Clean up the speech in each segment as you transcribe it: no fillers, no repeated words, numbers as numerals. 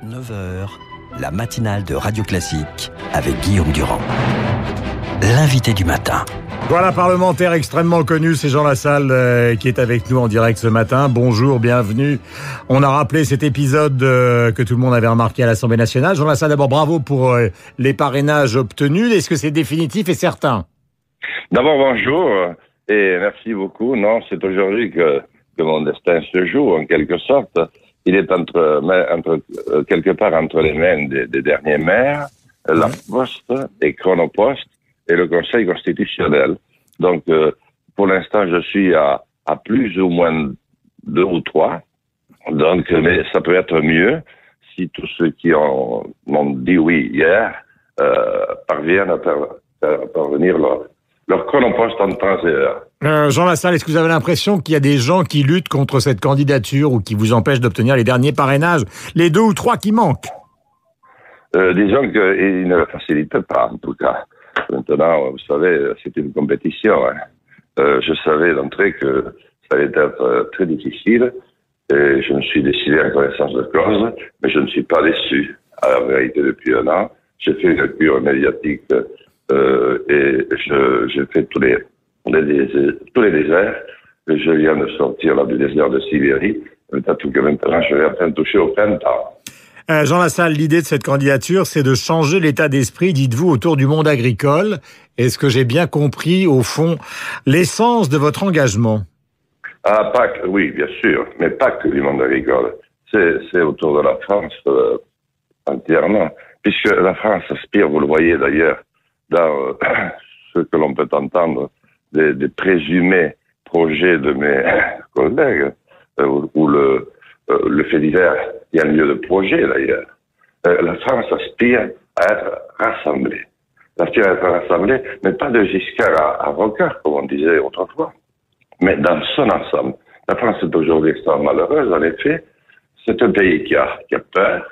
9 heures, la matinale de Radio Classique avec Guillaume Durand. L'invité du matin. Voilà, parlementaire extrêmement connu, c'est Jean Lassalle qui est avec nous en direct ce matin. Bonjour, bienvenue. On a rappelé cet épisode que tout le monde avait remarqué à l'Assemblée nationale. Jean Lassalle, d'abord bravo pour les parrainages obtenus. Est-ce que c'est définitif et certain? D'abord, bonjour et merci beaucoup. Non, c'est aujourd'hui que mon destin se joue, en quelque sorte. Il est quelque part entre les mains des derniers maires, la Poste et Chronopost et le Conseil constitutionnel. Donc, pour l'instant, je suis à plus ou moins 2 ou 3. Donc, mais ça peut être mieux si tous ceux qui m'ont dit oui hier parviennent à parvenir leur chronopost en temps et heure. Jean Lassalle, est-ce que vous avez l'impression qu'il y a des gens qui luttent contre cette candidature ou qui vous empêchent d'obtenir les derniers parrainages, les 2 ou 3 qui manquent? Disons qu'ils ne le facilitent pas, en tout cas. Maintenant, vous savez, c'est une compétition. Je savais d'entrée que ça allait être très difficile et je me suis décidé en connaissance de cause, mais je ne suis pas déçu. À la vérité, depuis 1 an, j'ai fait une cure médiatique et j'ai fait tous les déserts. Et je viens de sortir là, du désert de Sibérie. Peut-être que maintenant, je vais enfin toucher au printemps. Jean Lassalle, l'idée de cette candidature, c'est de changer l'état d'esprit, dites-vous, autour du monde agricole. Est-ce que j'ai bien compris, au fond, l'essence de votre engagement? Oui, bien sûr, mais pas que du monde agricole. C'est autour de la France entièrement. Puisque la France aspire, vous le voyez d'ailleurs, dans ce que l'on peut entendre des présumés projets de mes collègues, ou le fait divers, il y a un lieu de projet d'ailleurs. La France aspire à être rassemblée. Aspire à être rassemblée, mais pas de Giscard à Rocard, comme on disait autrefois, mais dans son ensemble. La France est aujourd'hui extrêmement malheureuse, en effet. C'est un pays qui a peur,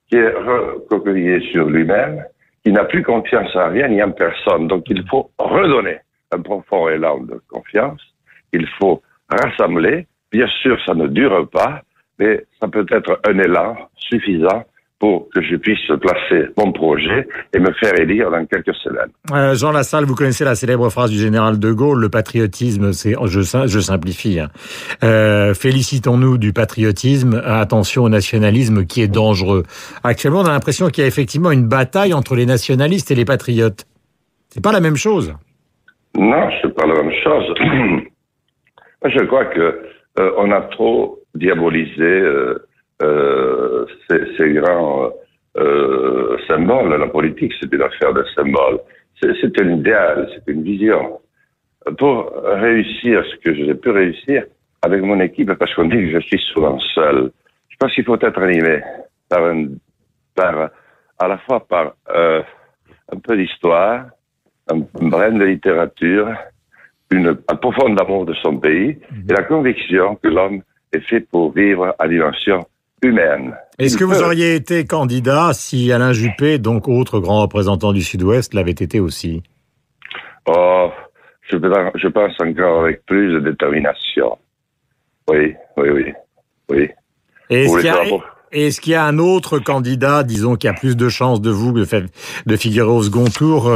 qui est recroquevillé sur lui-même, qui n'a plus confiance en rien ni en personne. Donc il faut redonner un profond élan de confiance. Il faut rassembler. Bien sûr, ça ne dure pas, mais ça peut être un élan suffisant pour que je puisse placer mon projet et me faire élire dans quelques semaines. Jean Lassalle, vous connaissez la célèbre phrase du général de Gaulle, le patriotisme, c'est, je simplifie, félicitons-nous du patriotisme, attention au nationalisme qui est dangereux. Actuellement, on a l'impression qu'il y a effectivement une bataille entre les nationalistes et les patriotes. C'est pas la même chose. Non, c'est pas la même chose. Je crois que on a trop diabolisé ces grands symboles. La politique, c'est une affaire de symboles. C'est un idéal, c'est une vision. Pour réussir ce que j'ai pu réussir avec mon équipe, parce qu'on dit que je suis souvent seul, je pense qu'il faut être animé à la fois par un peu d'histoire, un brin de littérature, un profond amour de son pays et la conviction que l'homme est fait pour vivre à dimension humaine. Est-ce que vous auriez été candidat si Alain Juppé, donc autre grand représentant du Sud-Ouest, l'avait été aussi? Oh, je pense encore avec plus de détermination. Oui. Et est-ce qu'il y a un autre candidat, disons, qui a plus de chances de vous de figurer au second tour,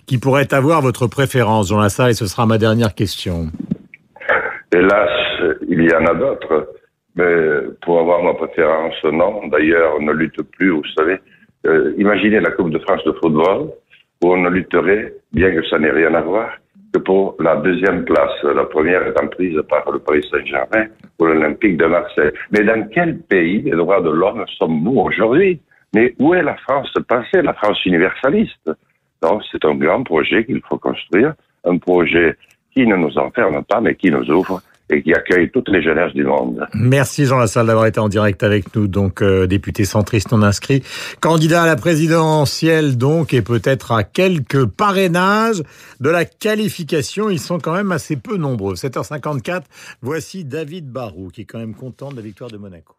qui pourrait avoir votre préférence, Jean Lassalle, et ce sera ma dernière question. Hélas, il y en a d'autres, mais pour avoir ma préférence, non. D'ailleurs, on ne lutte plus, vous savez. Imaginez la Coupe de France de football, où on ne lutterait, bien que ça n'ait rien à voir, que pour la 2e place. La première étant prise par le Paris Saint-Germain ou l'Olympique de Marseille. Mais dans quel pays les droits de l'homme sommes-nous aujourd'hui? Mais où est la France passée, la France universaliste? Donc, c'est un grand projet qu'il faut construire, un projet qui ne nous enferme pas, mais qui nous ouvre et qui accueille toutes les jeunesses du monde. Merci Jean Lassalle d'avoir été en direct avec nous, donc député centriste non inscrit, candidat à la présidentielle donc, et peut-être à quelques parrainages de la qualification. Ils sont quand même assez peu nombreux. 7h54, voici David Barrault qui est quand même content de la victoire de Monaco.